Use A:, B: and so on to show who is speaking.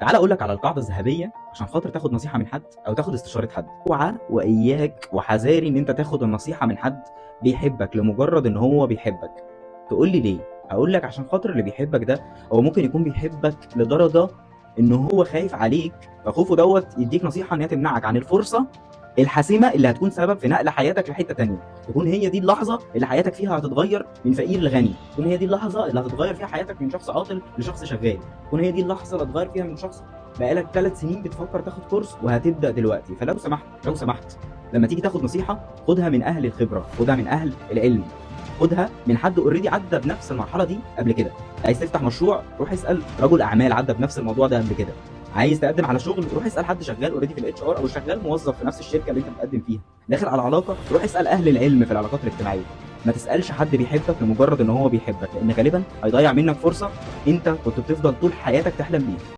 A: تعال اقول لك على القاعده الذهبيه عشان خاطر تاخد نصيحه من حد او تاخد استشاره حد. اوعى واياك وحذاري ان انت تاخد النصيحه من حد بيحبك لمجرد ان هو بيحبك. تقول لي ليه؟ اقول لك عشان خاطر اللي بيحبك ده هو ممكن يكون بيحبك لدرجه ان هو خايف عليك، فخوفه دوت يديك نصيحه ان هي تمنعك عن الفرصه الحاسمه اللي هتكون سبب في نقل حياتك لحته تانية. تكون هي دي اللحظه اللي حياتك فيها هتتغير من فقير لغني، تكون هي دي اللحظه اللي هتتغير فيها حياتك من شخص عاطل لشخص شغال، تكون هي دي اللحظه اللي هتغير فيها من شخص بقالك 3 سنين بتفكر تاخد كورس وهتبدا دلوقتي. فلو سمحت لو سمحت لما تيجي تاخد نصيحه خدها من اهل الخبره، خدها من اهل العلم، خدها من حد اوريدي عدى بنفس المرحله دي قبل كده. عايز تفتح مشروع روح اسال رجل اعمال عدى بنفس الموضوع ده قبل كده. عايز تقدم على شغل روح اسال حد شغال اوريدي في الاتش ار او شغال موظف في نفس الشركه اللي انت بتقدم فيها. داخل على علاقه روح اسال اهل العلم في العلاقات الاجتماعيه. ما تسالش حد بيحبك لمجرد ان هو بيحبك، لان غالبا هيضيع منك فرصه انت كنت بتفضل طول حياتك تحلم بيها.